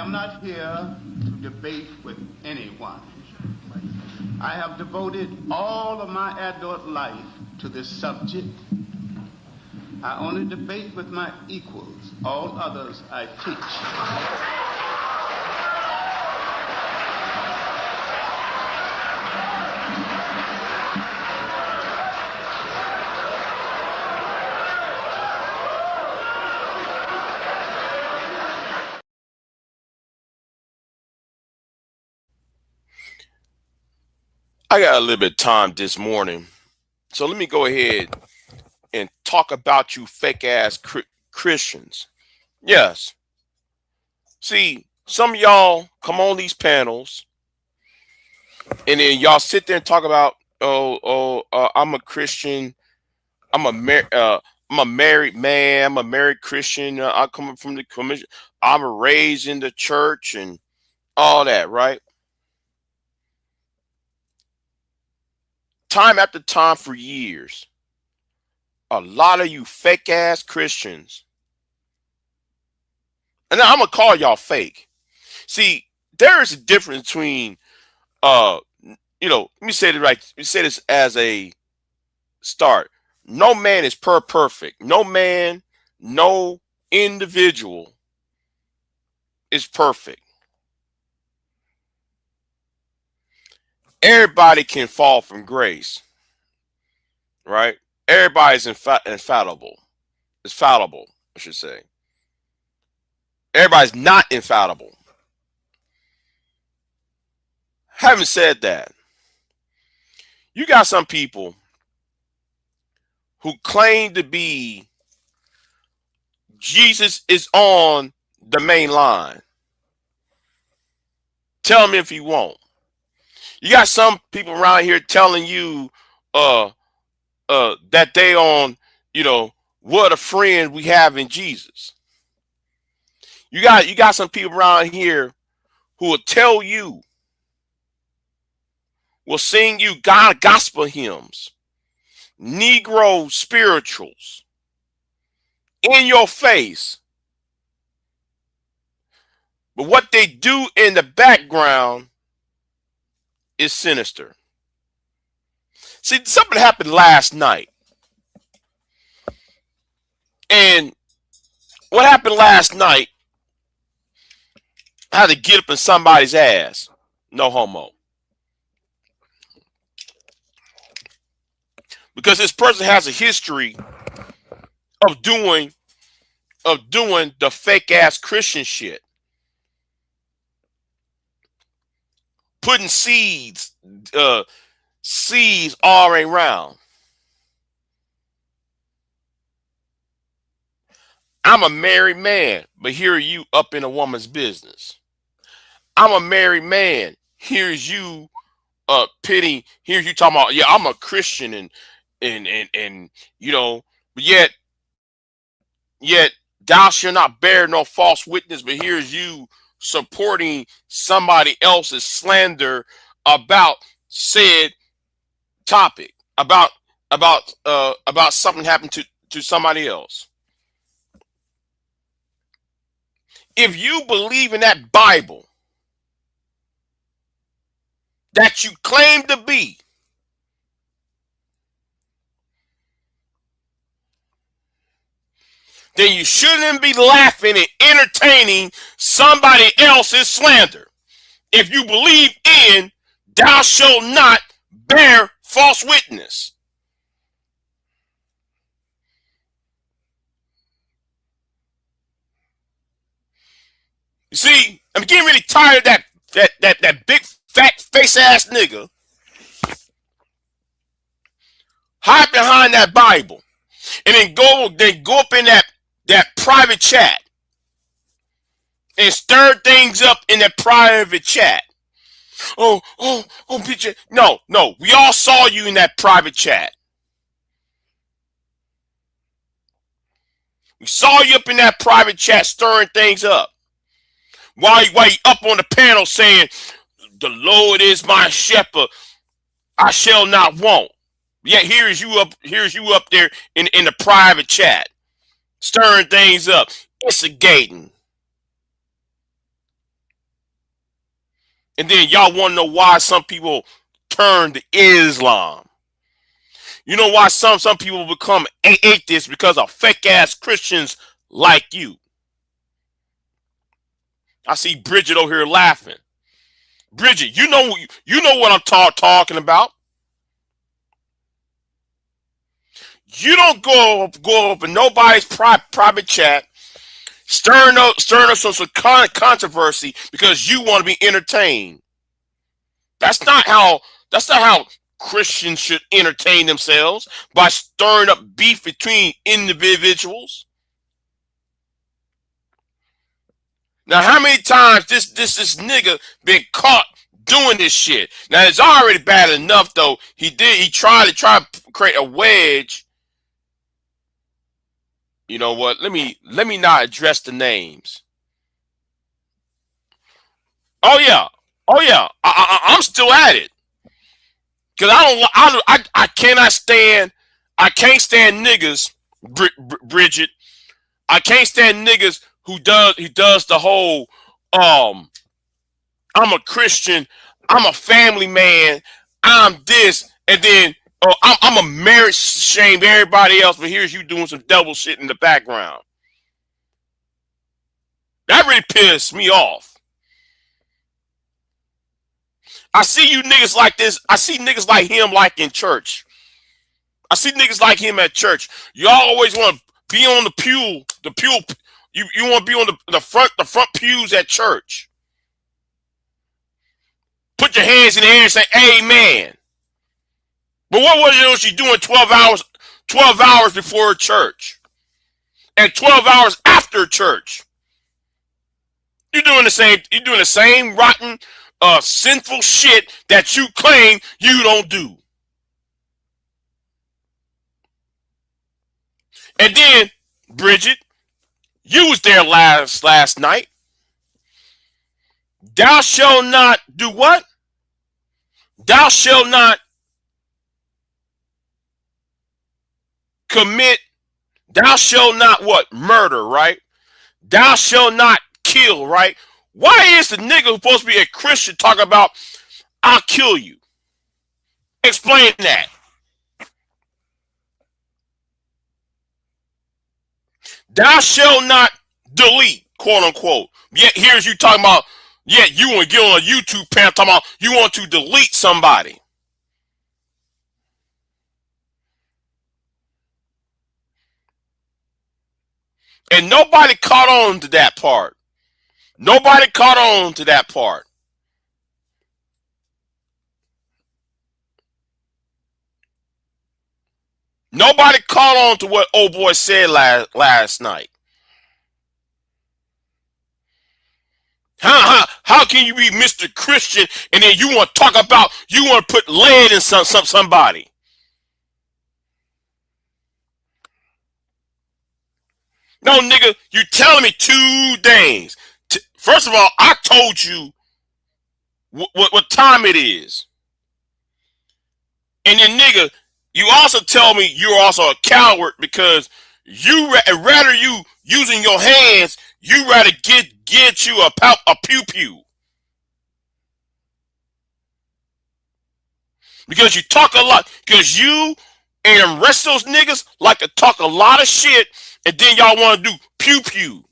am not here to debate with anyone. I have devoted all of my adult life to this subject. I only debate with my equals. All others I teach. I got a little bit of time this morning, so let me go ahead and talk about you fake ass Christians. Yes. See, some of y'all come on these panels and then y'all sit there and talk about, I'm a Christian. I'm a married man. I'm a married Christian. I come from the commission. I'm raised in the church and all that, right? Time after time for years, a lot of you fake ass Christians, and I'm gonna call y'all fake. See, there is a difference between uh let me say it right. Let me say this as a start. No man is perfect. No man, no individual is perfect. Everybody can fall from grace, right? Everybody's infallible. It's fallible, I should say. Everybody's not infallible. Having said that, you got some people who claim to be Jesus is on the main line. Tell me if you won't. You got some people around here telling you that they on, what a friend we have in Jesus. You got some people around here who will tell you, will sing you gospel hymns, Negro spirituals in your face. But what they do in the background is sinister. See, something happened last night. And what happened last night, I had to get up in somebody's ass. No homo. Because this person has a history of doing the fake ass Christian shit. Putting seeds all around. I'm a married man, but here are you up in a woman's business. I'm a married man. Here's you pitting. Here's you talking about, yeah, I'm a Christian and but yet thou shalt not bear no false witness, but here's you supporting somebody else's slander about said topic, about something happened to somebody else. If you believe in that Bible that you claim to be, then you shouldn't be laughing and entertaining somebody else's slander. If you believe in thou shalt not bear false witness. You see, I'm getting really tired of that big fat face ass nigga hide behind that Bible and then go up in that private chat and stir things up in that private chat. Oh, bitch. No, we all saw you in that private chat. We saw you up in that private chat stirring things up. While you up on the panel saying, the Lord is my shepherd, I shall not want. Yet here's you up there in the private chat, stirring things up, instigating. And then y'all want to know why some people turn to Islam. You know why some people become atheists? Because of fake ass Christians like you. I see Bridget over here laughing. Bridget, you know what I'm talking about. You don't go up in nobody's private chat, stirring up some controversy because you want to be entertained. That's not how Christians should entertain themselves, by stirring up beef between individuals. Now, how many times this nigga been caught doing this shit? Now, it's already bad enough though. He tried to create a wedge. You know what? Let me not address the names. Oh yeah, I'm still at it because I cannot stand. I can't stand niggas, Bridget. I can't stand niggas who does the whole I'm a Christian, I'm a family man, I'm this, and then I'm a marriage shame everybody else, but here's you doing some double shit in the background. That really pissed me off. I see you niggas like this. I see niggas like him like in church. I see niggas like him at church. Y'all always want to be on the pew. You want to be on the front pews at church. Put your hands in the air and say amen. But what was you doing 12 hours before church? And 12 hours after church? You're doing the same rotten, sinful shit that you claim you don't do. And then, Bridget, you was there last night. Thou shalt not do what? Thou shalt not commit. Thou shalt not what? Murder, right? Thou shalt not kill, right? Why is the nigga who's supposed to be a Christian talking about I'll kill you? Explain that. Thou shalt not delete, quote unquote. Yet here's you talking about, yet you want to get on a YouTube panel talking about you want to delete somebody. And nobody caught on to that part. Nobody caught on to that part. Nobody caught on to what old boy said last night. How can you be Mr. Christian and then you want to talk about, you want to put lead in somebody? No, nigga, you telling me two things. First of all, I told you what time it is. And then, nigga, you also tell me you're also a coward because rather you using your hands, you rather get you a pew. Because you talk a lot. Because you and the rest of those niggas like to talk a lot of shit, and then y'all want to do pew.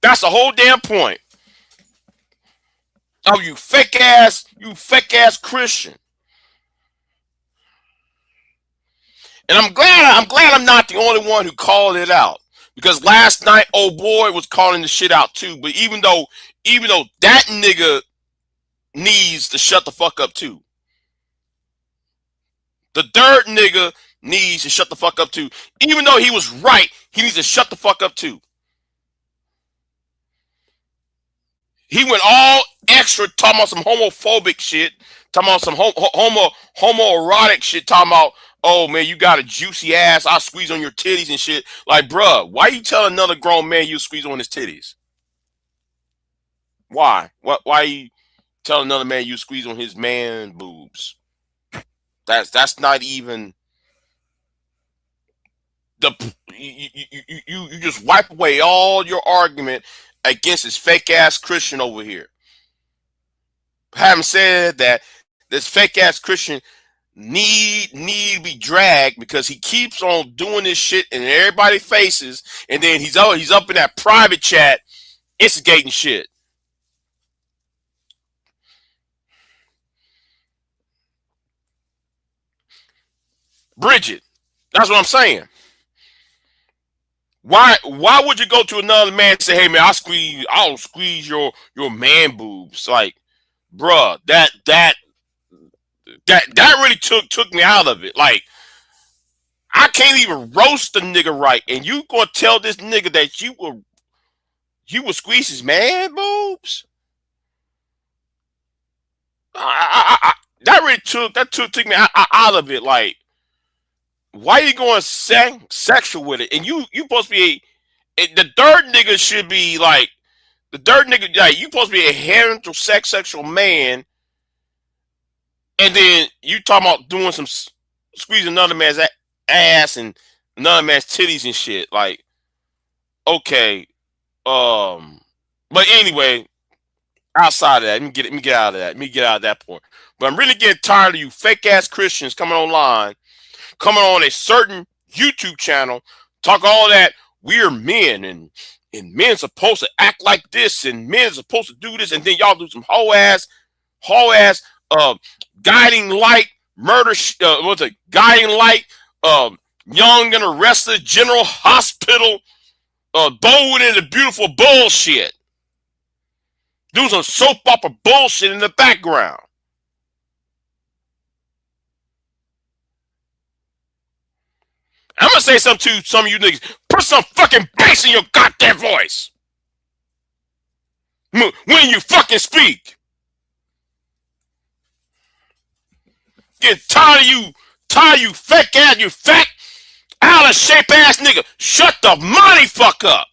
That's the whole damn point. Oh, you fake ass Christian. And I'm glad I'm not the only one who called it out. Because last night, old boy was calling the shit out too. But even though that nigga needs to shut the fuck up too. The third nigga needs to shut the fuck up too. Even though he was right, he needs to shut the fuck up too. He went all extra talking about some homophobic shit, talking about some homoerotic shit, talking about, oh man, you got a juicy ass, I'll squeeze on your titties and shit. Like, bruh, why you tell another grown man you squeeze on his titties? Why? Why you tell another man you squeeze on his man boobs? That's not even You just wipe away all your argument against this fake ass Christian over here. Having said that, this fake ass Christian need to be dragged because he keeps on doing this shit in everybody's faces, and then he's up in that private chat instigating shit. Bridget, that's what I'm saying. Why would you go to another man and say, hey man, I'll squeeze your man boobs? Like, bruh, that really took me out of it. Like, I can't even roast the nigga right, and you gonna tell this nigga that you will squeeze his man boobs? That really took me out of it. Like, why are you going sexual with it? And you supposed to be the third nigga should be like the third nigga. Like, you supposed to be a heterosexual man, and then you talking about doing some squeezing another man's ass and another man's titties and shit. Like, okay, but anyway, outside of that, let me get out of that. Let me get out of that point. But I'm really getting tired of you fake ass Christians coming online, coming on a certain YouTube channel, talk all that we're men and men supposed to act like this and men supposed to do this, and then y'all do some whole ass guiding light murder. What's it? Guiding light. Young and Arrested General Hospital. Bold and the Beautiful bullshit. Do some soap opera bullshit in the background. I'm gonna say something to some of you niggas. Put some fucking bass in your goddamn voice when you fucking speak. Get tired of you fake ass, you fat, out of shape ass nigga. Shut the money fuck up.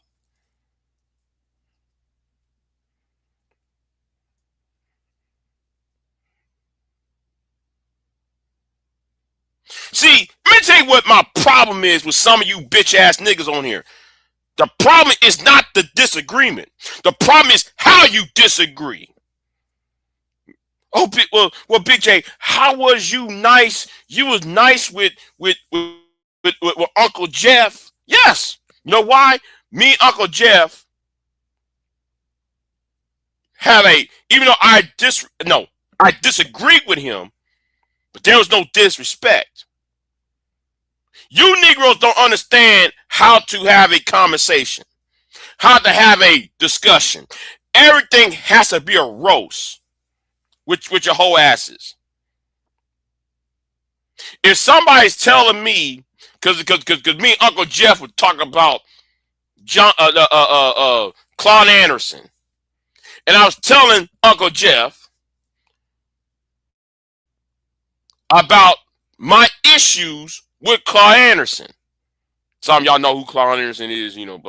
See, let me tell you what my problem is with some of you bitch ass niggas on here. The problem is not the disagreement. The problem is how you disagree. Oh, well, Big J, how was you nice? You was nice with Uncle Jeff. Yes. You know why? Me and Uncle Jeff have even though I disagreed with him, but there was no disrespect. You Negroes don't understand how to have a conversation, how to have a discussion. Everything has to be a roast with your whole asses. If somebody's telling me, because me and Uncle Jeff would talk about Claude Anderson, and I was telling Uncle Jeff about my issues with Claude Anderson. Some of y'all know who Claude Anderson is, and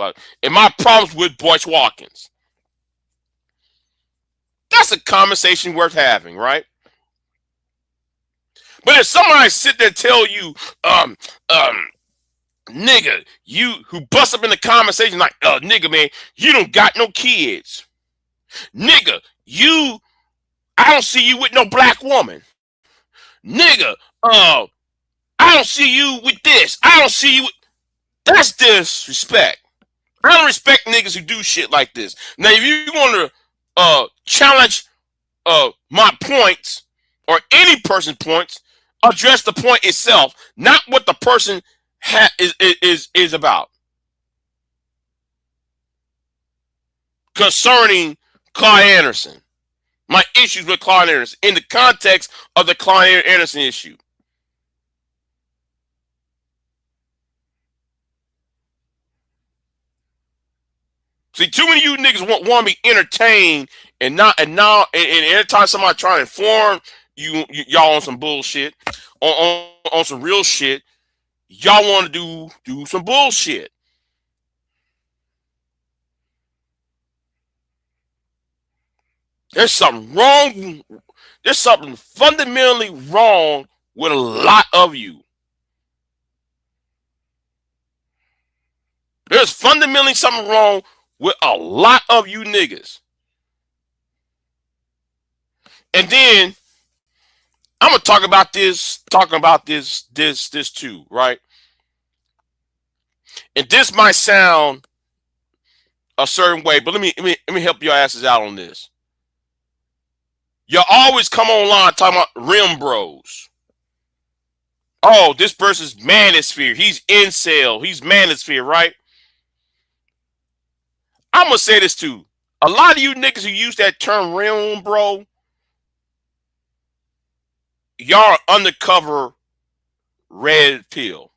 my problems with Boyce Watkins. That's a conversation worth having, right? But if somebody sit there and tell you, nigga, you who bust up in the conversation like, nigga, man, you don't got no kids. Nigga, I don't see you with no black woman. Nigga, I don't see you with this. I don't see you with... That's disrespect. I don't respect niggas who do shit like this. Now, if you want to challenge my points or any person's points, address the point itself, not what the person is about. Concerning Claude Anderson, my issues with Claude Anderson in the context of the Claude Anderson issue. See, too many of you niggas want to be entertained and every time somebody trying to inform y'all on some bullshit, on some real shit, y'all want to do some bullshit. There's something wrong. There's something fundamentally wrong with a lot of you. There's fundamentally something wrong with a lot of you niggas. And then I'm gonna talk about this too, right? And this might sound a certain way, but let me help your asses out on this. You always come online talking about rim bros. Oh, this person's manosphere. He's incel. He's manosphere, right? I'm gonna say this too. A lot of you niggas who use that term rim bro, y'all are undercover red pill.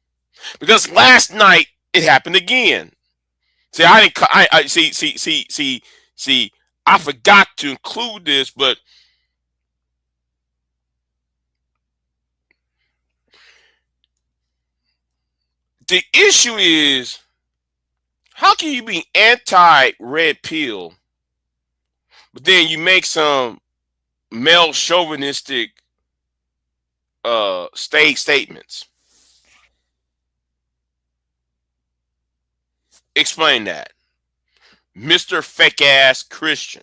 Because last night it happened again. See, I didn't. I see. I forgot to include this, but the issue is, how can you be anti-red pill, but then you make some male chauvinistic statements? Explain that, Mr. Fake Ass Christian.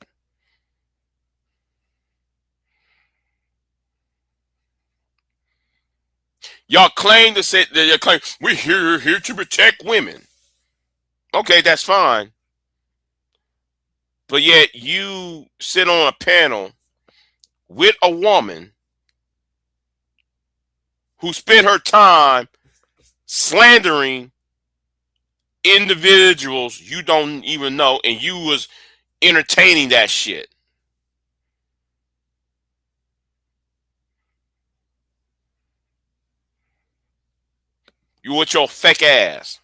Y'all claim to say that you claim we're here to protect women. Okay, that's fine. But yet you sit on a panel with a woman who spent her time slandering individuals you don't even know, and you was entertaining that shit. You with your fake ass.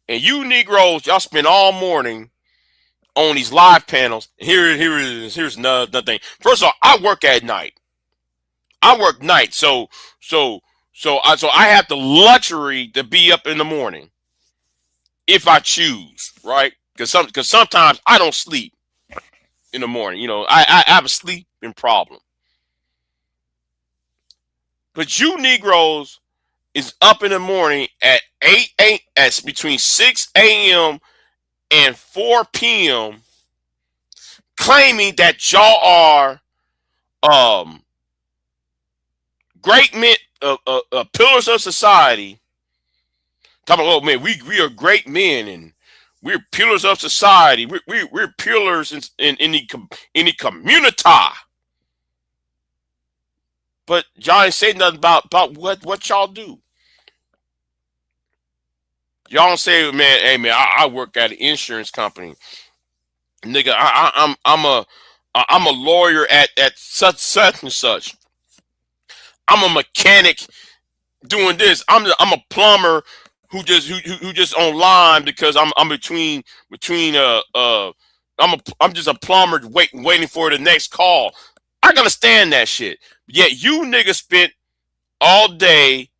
And you Negroes, y'all spend all morning on these live panels. Here's another thing. First of all, I work at night. I work night, so I have the luxury to be up in the morning if I choose, right? Because sometimes I don't sleep in the morning. You know, I have a sleeping problem. But you Negroes is up in the morning at at between 6 a.m. and 4 p.m. claiming that y'all are great men, pillars of society. Talking about, oh man, we are great men and we're pillars of society. We're pillars in the community. But y'all ain't saying nothing about what y'all do. Y'all don't say, man, hey man, I work at an insurance company. Nigga, I'm a lawyer at such and such. I'm a mechanic doing this. I'm a plumber who just online because I'm between I'm just a plumber waiting for the next call. I can understand that shit. Yet you niggas spent all day,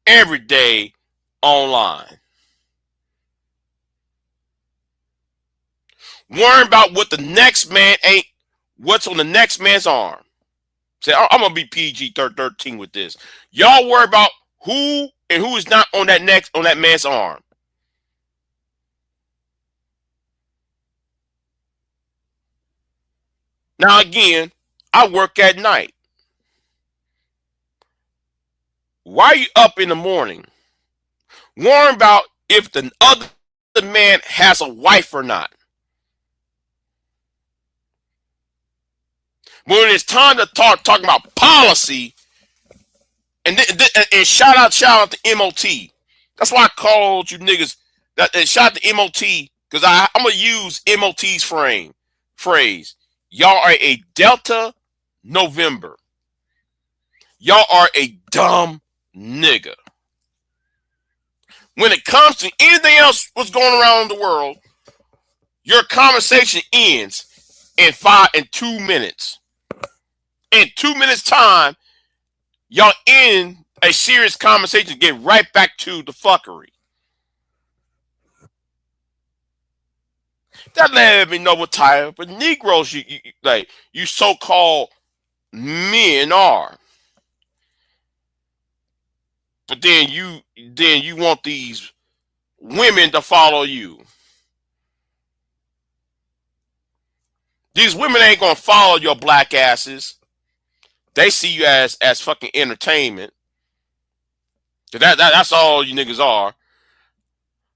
every day online. Worrying about what the next man ain't, what's on the next man's arm. Say, I'm gonna be PG-13 with this. Y'all worry about who and who is not on that man's arm. Now again, I work at night. Why are you up in the morning worrying about if the other man has a wife or not? When it's time to talking about policy, and shout out to MOT. That's why I called you niggas. Shout out to MOT because I'm gonna use MOT's phrase. Y'all are a Delta November. Y'all are a dumb nigga. When it comes to anything else what's going around in the world, your conversation ends in 2 minutes. In 2 minutes time, y'all end a serious conversation, get right back to the fuckery. That let me know what type of Negroes you so-called men are. But then you want these women to follow you. These women ain't gonna follow your black asses. They see you as fucking entertainment. That's all you niggas are.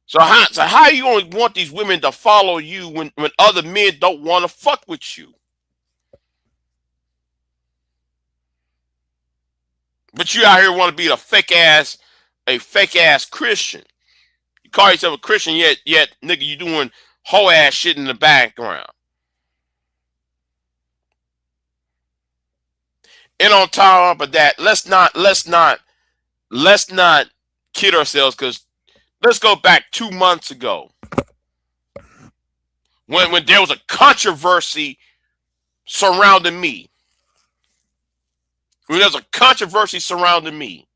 So how you gonna want these women to follow you when other men don't want to fuck with you? But you out here want to be a fake ass Christian. You call yourself a Christian, yet nigga, you doing whole ass shit in the background. And on top of that, let's not kid ourselves, because let's go back 2 months ago when there was a controversy surrounding me. When there's a controversy surrounding me,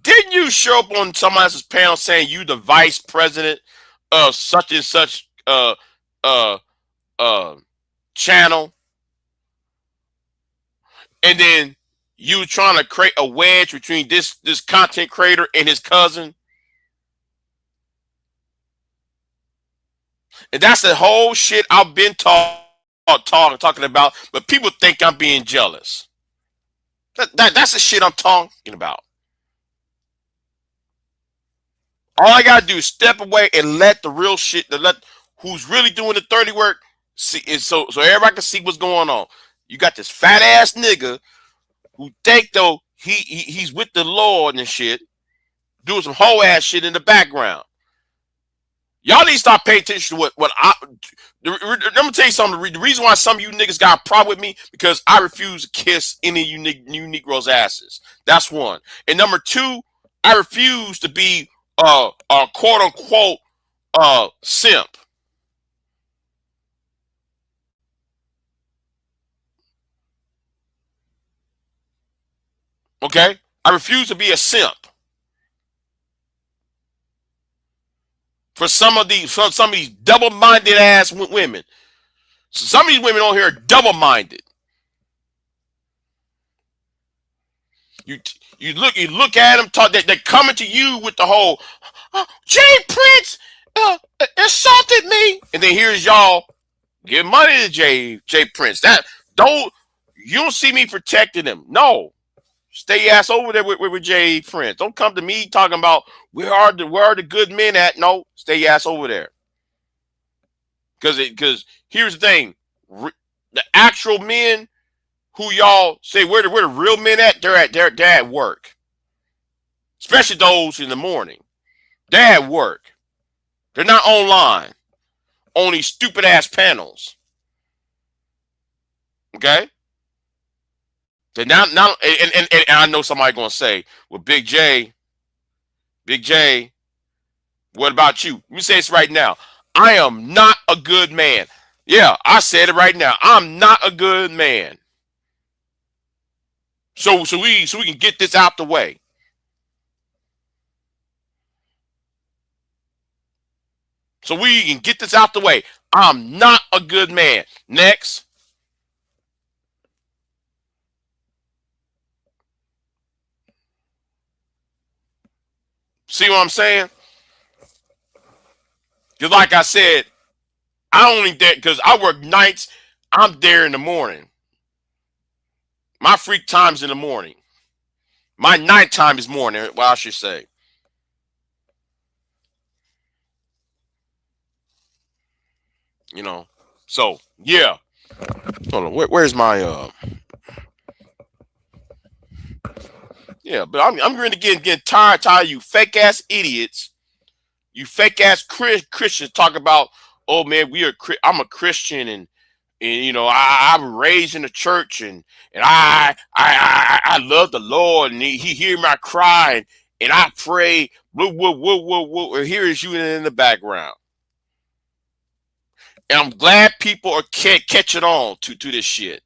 didn't you show up on somebody else's panel saying you the vice president of such and such channel? And then you trying to create a wedge between this content creator and his cousin? And that's the whole shit I've been talking about, but people think I'm being jealous. That's the shit I'm talking about. All I gotta do is step away and let the real shit, let who's really doing the dirty work see, so everybody can see what's going on. You got this fat ass nigga who think though he's with the Lord and shit, doing some whole ass shit in the background. Y'all need to stop paying attention to what let me tell you something. The reason why some of you niggas got a problem with me, because I refuse to kiss any of you Negroes' asses. That's one. And number two, I refuse to be a quote unquote simp. Okay? I refuse to be a simp. For some of these double-minded ass women. So some of these women on here are double-minded. You look at them, talk. They're coming to you with the whole Jay Prince assaulted me, and then here's y'all give money to Jay Prince. You don't see me protecting them. No, stay your ass over there with Jay Prince. Don't come to me talking about where are the good men at. No, stay your ass over there. Because here's the thing, the actual men who y'all say where the real men at, they're at work. Especially those in the morning. They're at work. They're not online on these stupid ass panels. Okay? They're not and I know somebody gonna say, well, Big J, what about you? Let me say this right now. I am not a good man. Yeah, I said it right now. I'm not a good man. So we can get this out the way. So we can get this out the way. I'm not a good man. Next. See what I'm saying? Because like I said, I only there because I work nights. I'm there in the morning. My freak time's in the morning. My night time is morning, well, I should say. You know. So, yeah. Hold on. Where's my yeah, but I'm really getting tired of you fake ass idiots. You fake ass Christians talk about, oh man, I'm a Christian, and you know I'm raised in the church, and I love the Lord, and he hear my cry, and I pray. Whoa. Here is you in the background, and I'm glad people are catching on to this shit.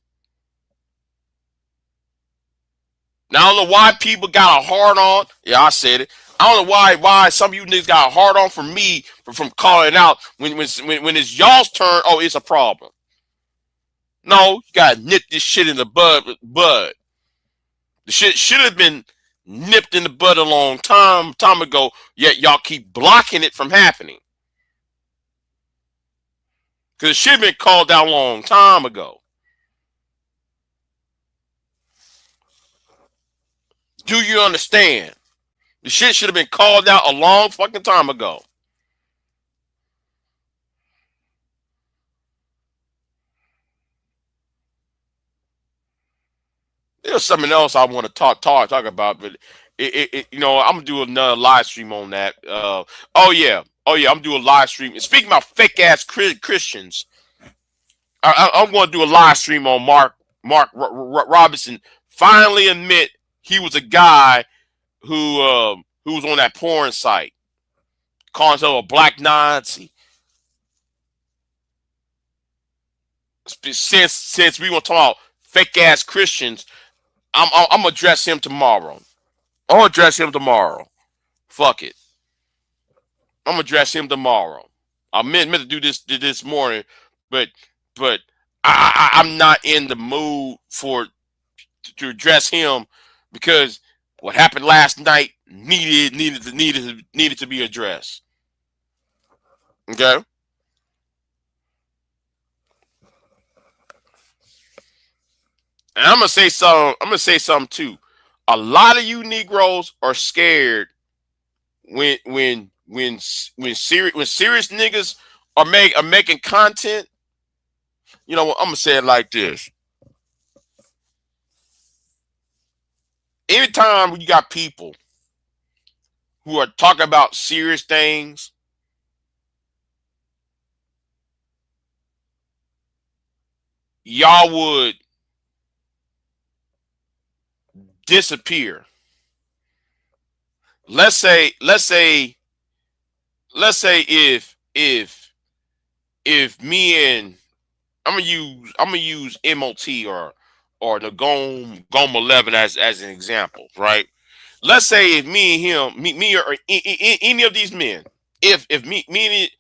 Now I don't know why people got a hard on. Yeah, I said it. I don't know why some of you niggas got a hard on for me from calling out when it's y'all's turn. Oh, it's a problem. No, you gotta nip this shit in the bud. The shit should have been nipped in the bud a long time ago, yet y'all keep blocking it from happening. Because it should have been called out a long time ago. Do you understand? The shit should have been called out a long fucking time ago. There's something else I want to talk about, but I'm gonna do another live stream on that. I'm doing a live stream. Speaking about fake ass Christians, I'm going to do a live stream on Robinson. Finally admit he was a guy who was on that porn site, calling himself a black Nazi. Since we want to talk about fake ass Christians, I'm gonna address him tomorrow. I'll address him tomorrow. Fuck it. I'm gonna address him tomorrow. I meant to do this morning, but I'm not in the mood to address him because what happened last night needed to be addressed. Okay. And I'm gonna say something too. A lot of you Negroes are scared when serious niggas are making content. You know what? I'm gonna say it like this. Anytime you got people who are talking about serious things, y'all would disappear. Let's say if me and I'm gonna use MOT or the Gom 11 as an example, right? Let's say if me and him, me or any of these men, if me and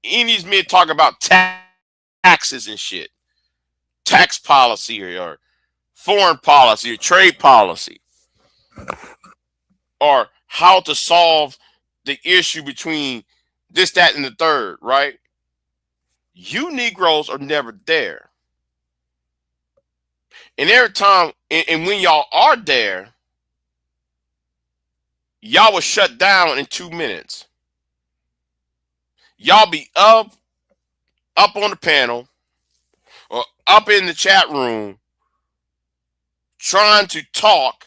any of these men talk about taxes and shit, tax policy or foreign policy or trade policy, or how to solve the issue between this, that, and the third, right? You Negroes are never there. And every time, and when y'all are there, y'all will shut down in 2 minutes. Y'all be up on the panel or up in the chat room trying to talk,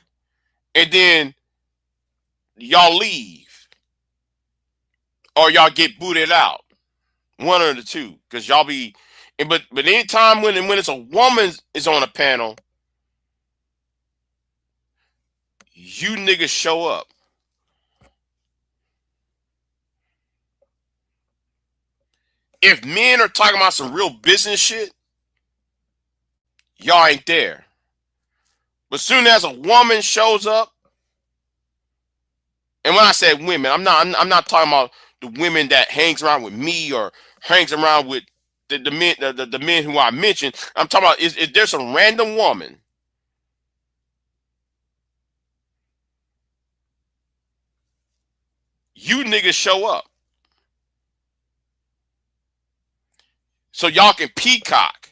and then y'all leave or y'all get booted out. One of the two, because y'all be. But anytime when it's a woman is on a panel, you niggas show up. If men are talking about some real business shit, y'all ain't there. But soon as a woman shows up, and when I said women, I'm not talking about the women that hangs around with me or hangs around with the men who I mentioned. I'm talking about is there's some random woman you niggas show up. So y'all can peacock.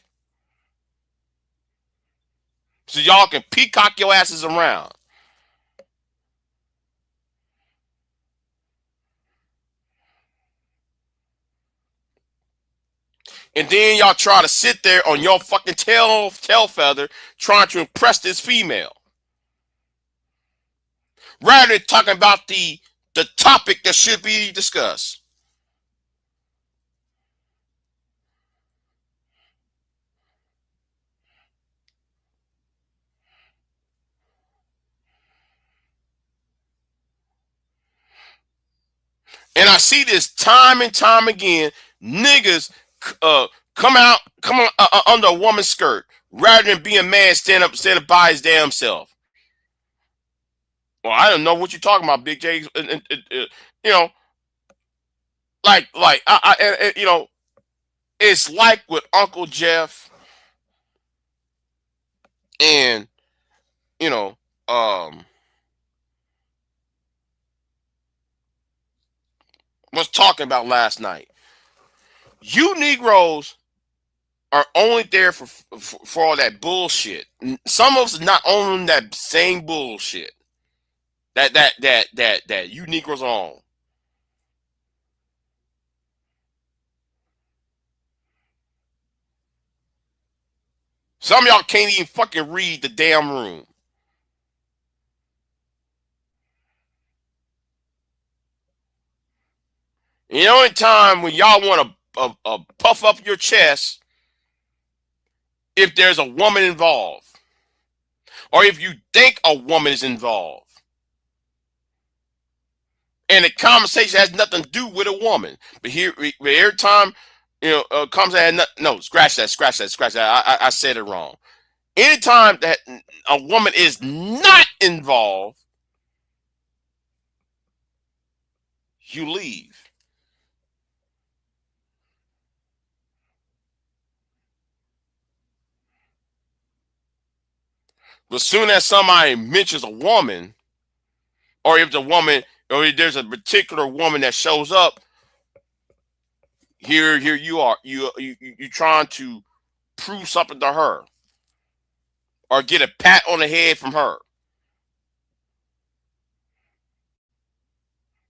So y'all can peacock your asses around. And then y'all try to sit there on your fucking tail feather trying to impress this female. Rather than talking about the topic that should be discussed. And I see this time and time again. Niggas come under a woman's skirt rather than being a man stand up by his damn self. Well, I don't know what you're talking about, Big J. You know, like it's like with Uncle Jeff and you know, was talking about last night. You Negroes are only there for all that bullshit. Some of us not owning that same bullshit that you Negroes are on. Some of y'all can't even fucking read the damn room. And the only time when y'all want to puff up your chest if there's a woman involved, or if you think a woman is involved, and the conversation has nothing to do with a woman. But here, every time, conversation no, scratch that. I said it wrong. Anytime that a woman is not involved, you leave. But as soon as somebody mentions a woman, or if if there's a particular woman that shows up, here you are, you trying to prove something to her, or get a pat on the head from her.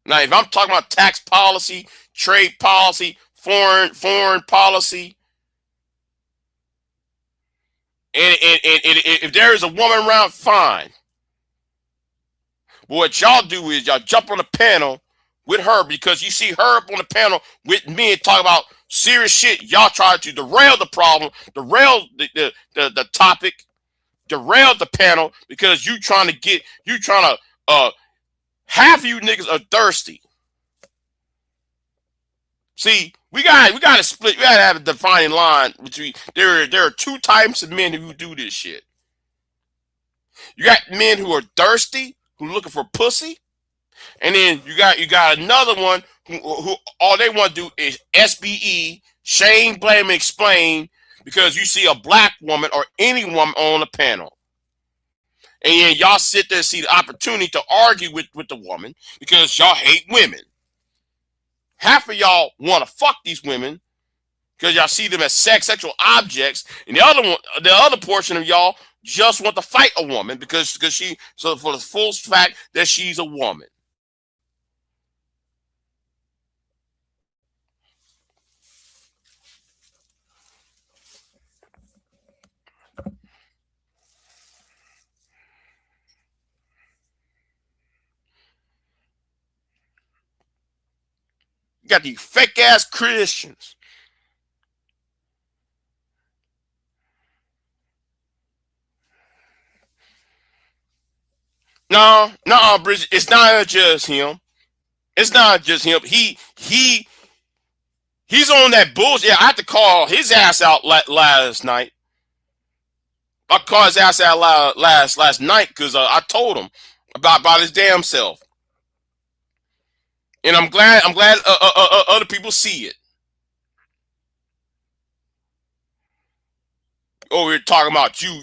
Now, if I'm talking about tax policy, trade policy, foreign policy, and if there is a woman around, fine. But what y'all do is y'all jump on the panel with her because you see her up on the panel with me and talk about serious shit. Y'all try to derail the problem, derail the topic, derail the panel because half of you niggas are thirsty. See, we gotta split. We gotta have a defining line between there are two types of men who do this shit. You got men who are thirsty, who looking for pussy, and then you got another one who all they want to do is SBE, shame, blame, and explain because you see a black woman or any woman on the panel. And then y'all sit there and see the opportunity to argue with the woman because y'all hate women. Half of y'all want to fuck these women because y'all see them as sexual objects, and the other portion of y'all just want to fight a woman because for the full fact that she's a woman. You got these fake ass Christians. No, Bridget. It's not just him. It's not just him. He's on that bullshit. I had to call his ass out last night. I called his ass out last night because I told him about his damn self. And I'm glad other people see it. Oh, we're talking about you.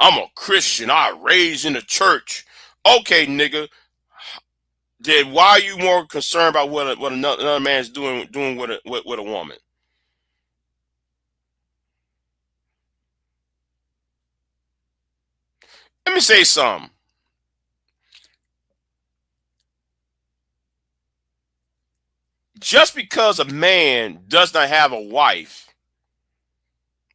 I'm a Christian. I raised in the church. Okay, nigga. Then why are you more concerned about what another man's doing with a woman? Let me say something. Just because a man does not have a wife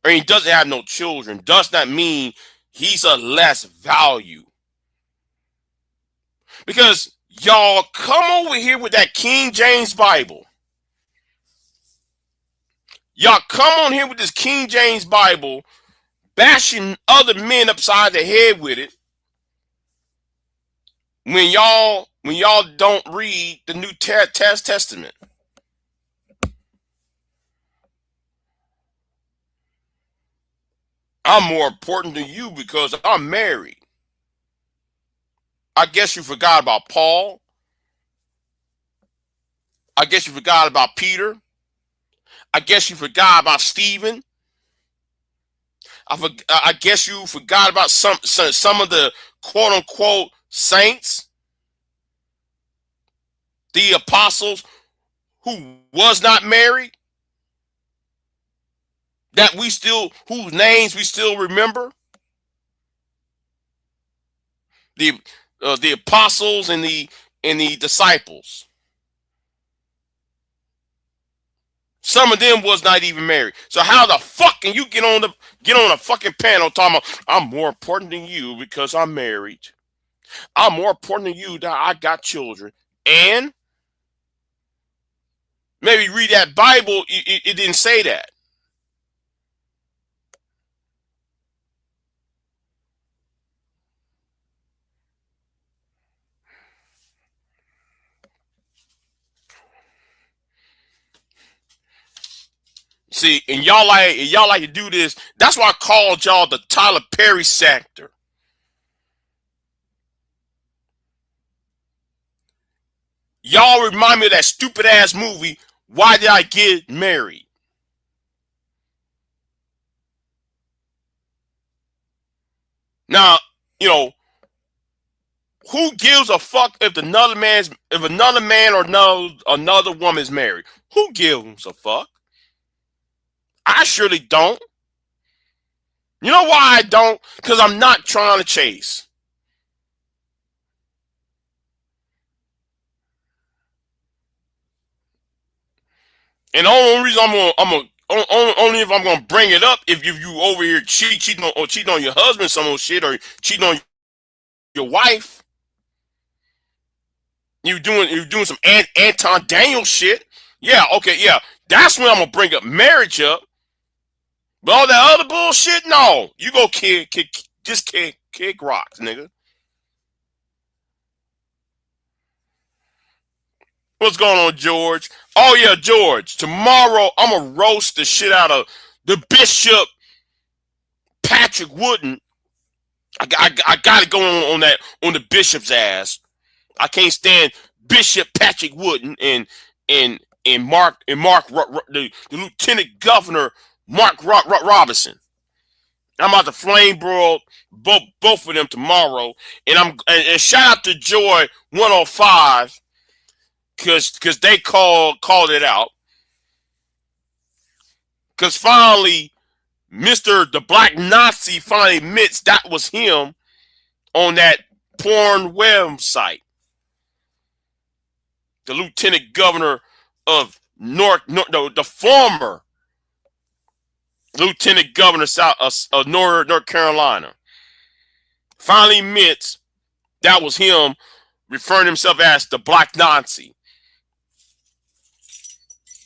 or he doesn't have no children does not mean he's a less value. Because y'all come over here with that King James Bible. Y'all come on here with this King James Bible, bashing other men upside the head with it. When y'all don't read the New Testament. I'm more important than you because I'm married. I guess you forgot about Paul. I guess you forgot about Peter. I guess you forgot about Stephen. I guess you forgot about some of the quote unquote saints, the apostles who was not married, that whose names we still remember, the apostles and the disciples. Some of them was not even married. So how the fuck can you get on a fucking panel talking about I'm more important than you because I'm married? I'm more important than you that I got children. And maybe read that Bible, it didn't say that. See, and y'all like to do this. That's why I called y'all the Tyler Perry sector. Y'all remind me of that stupid ass movie, Why Did I Get Married? Now, you know, who gives a fuck if another man or another woman is married? Who gives a fuck? I surely don't. You know why I don't? Because I'm not trying to chase. And the only reason only if I'm gonna bring it up if you over here cheating on your husband some old shit or cheating on your wife. You're doing some Anton Daniel shit. Yeah, okay, yeah. That's when I'm gonna bring up marriage up. But all that other bullshit, no. You go kick rocks, nigga. What's going on, George? Oh yeah, George. Tomorrow I'm gonna roast the shit out of the Bishop Patrick Wooden. I got to go on the Bishop's ass. I can't stand Bishop Patrick Wooden and Mark the Lieutenant Governor Mark Robinson. I'm about to flame broil both of them tomorrow, and shout out to Joy 105 because they called it out. Because finally, the Black Nazi finally admits that was him on that porn website. The Lieutenant Governor of the former Lieutenant Governor of North Carolina finally admits that was him, referring to himself as the Black Nazi.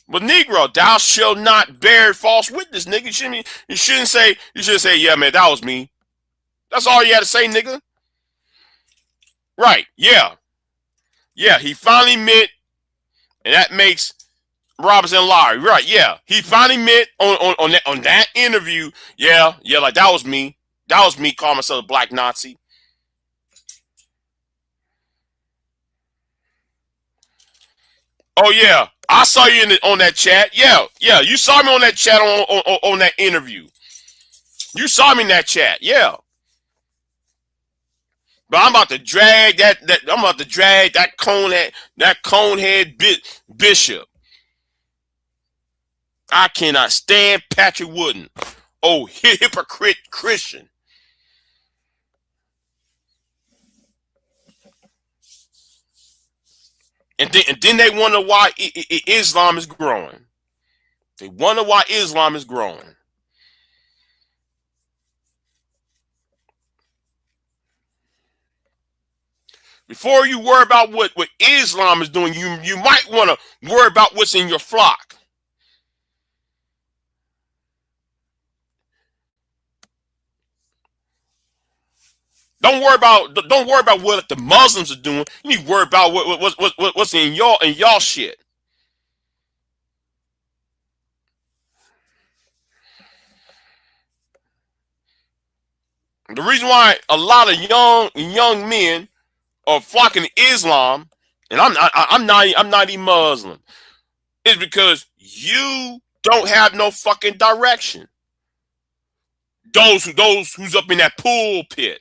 But Negro, thou shalt not bear false witness, nigga. You shouldn't say, yeah, man, that was me. That's all you had to say, nigga. Right, yeah. Yeah, he finally admit, and that makes Robinson Lowry. Right, yeah. He finally admit on that interview, yeah, like that was me. That was me calling myself a Black Nazi. Oh yeah, I saw you on that chat. Yeah, you saw me on that chat on that interview. You saw me in that chat. Yeah. But I'm about to drag that conehead Bishop. I cannot stand Patrick Wooden. Oh, hypocrite Christian. And then they wonder why Islam is growing. They wonder why Islam is growing. Before you worry about what Islam is doing, you might want to worry about what's in your flock. Don't worry about what the Muslims are doing. You need to worry about what's in y'all shit. The reason why a lot of young men are flocking to Islam, and I'm not even Muslim, is because you don't have no fucking direction. Those who's up in that pulpit.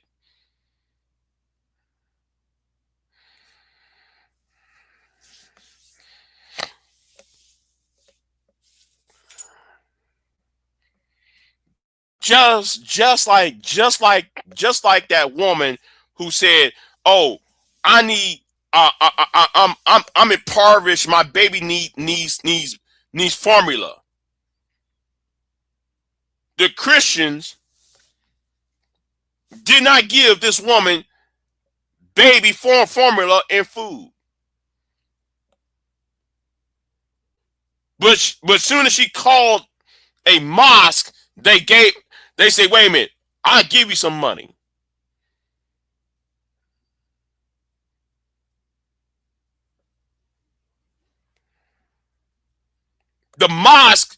just like that woman who said, "Oh, I need, I'm impoverished. My baby needs formula." The Christians did not give this woman baby formula and food, but soon as she called a mosque, they say, "Wait a minute, I'll give you some money." The mosque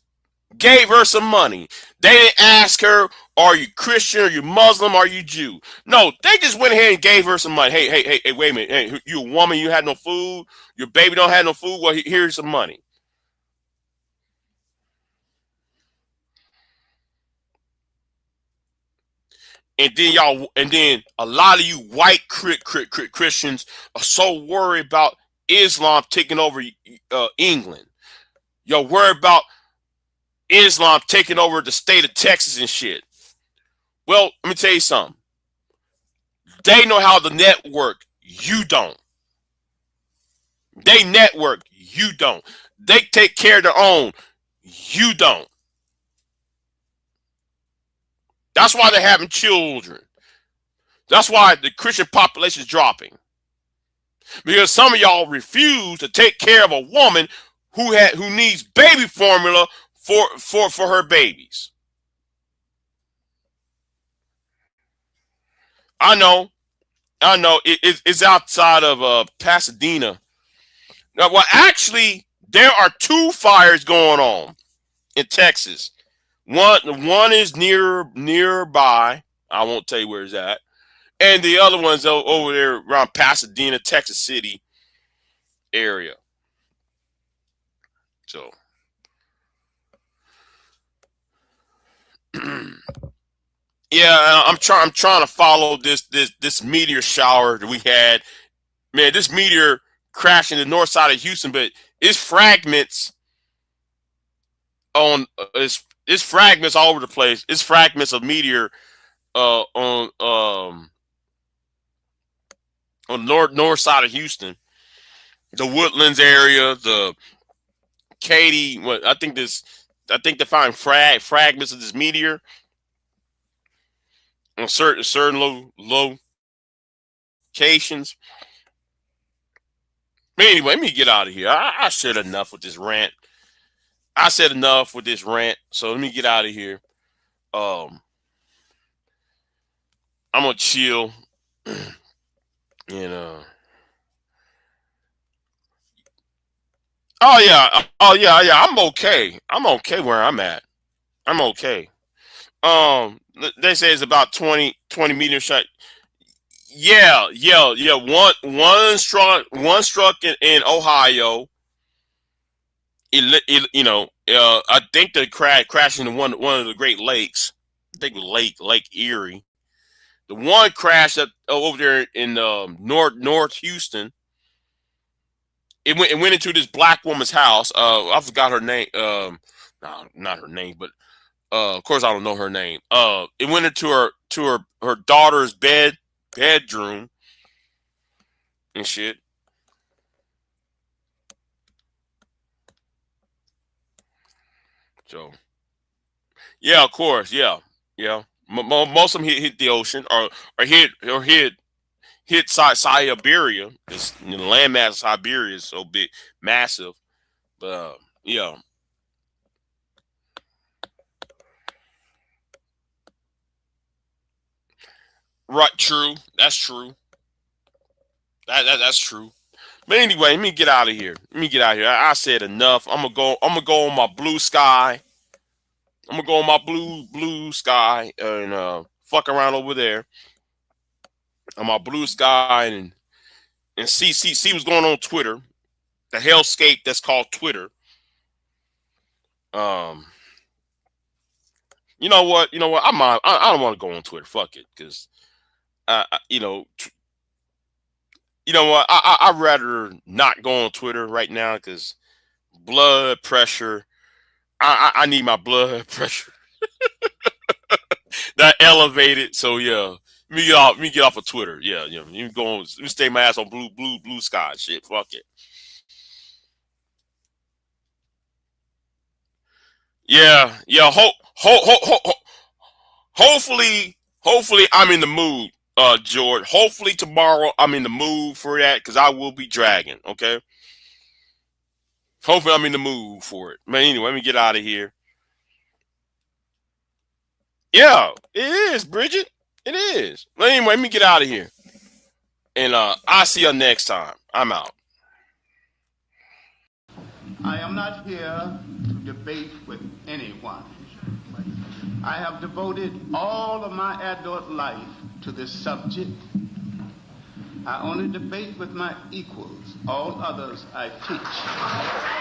gave her some money. They didn't ask her, "Are you Christian? Are you Muslim? Are you Jew?" No, they just went ahead and gave her some money. Hey, wait a minute. Hey, you a woman, you had no food, your baby don't have no food. Well, here's some money. And then a lot of you white Christians are so worried about Islam taking over England. You're worried about Islam taking over the state of Texas and shit. Well, let me tell you something. They know how to network. You don't. They network. You don't. They take care of their own. You don't. That's why they're having children. That's why the Christian population is dropping. Because some of y'all refuse to take care of a woman who needs baby formula for her babies. I know. It's outside of Pasadena. Now, well, actually, there are two fires going on in Texas. One is nearby. I won't tell you where it's at, and the other one's over there around Pasadena, Texas City area. So, yeah, I'm trying to follow this meteor shower that we had. Man, this meteor crashed in the north side of Houston, but it's fragments on it's fragments all over the place. It's fragments of meteor on north side of Houston, the Woodlands area, the Katy. What I think they find fragments of this meteor on certain locations. But anyway, let me get out of here. I said enough with this rant. I said enough with this rant. So let me get out of here. Um, I'm gonna chill and oh yeah. I'm okay. I'm okay where I'm at. I'm okay. They say it's about 20 meters shot. Yeah. One struck in Ohio. I think the crashed into one of the Great Lakes. I think it was Lake Erie. The one crashed up over there in North Houston. It went into this black woman's house. I forgot her name. No, not her name, but of course I don't know her name. It went into her daughter's bedroom and shit. So yeah, of course, yeah. Most of them hit the ocean or hit Siberia. It's, the landmass of Siberia is so big, massive. But yeah, right. True. That's true. That's true. But anyway, let me get out of here. Let me get out of here. I said enough. I'm gonna go. I'm gonna go on my blue sky. I'm gonna go on my blue sky and fuck around over there on my blue sky and see what's going on Twitter. The hellscape that's called Twitter. Um, you know what? You know what? I don't want to go on Twitter. Fuck it, because you know, you know what? I'd rather not go on Twitter right now because blood pressure. I need my blood pressure. that elevated. So yeah, let me get off of Twitter. Yeah, you know, you go on, let me stay my ass on blue sky shit. Fuck it. Yeah, yeah. Hopefully I'm in the mood, George. Hopefully tomorrow I'm in the mood for that because I will be dragging. Okay. Hopefully I'm in the mood for it. Man, anyway, let me get out of here. Yeah, it is, Bridget. It is. Anyway, let me get out of here. And I'll see you next time. I'm out. I am not here to debate with anyone. I have devoted all of my adult life to this subject. I only debate with my equals. All others I teach.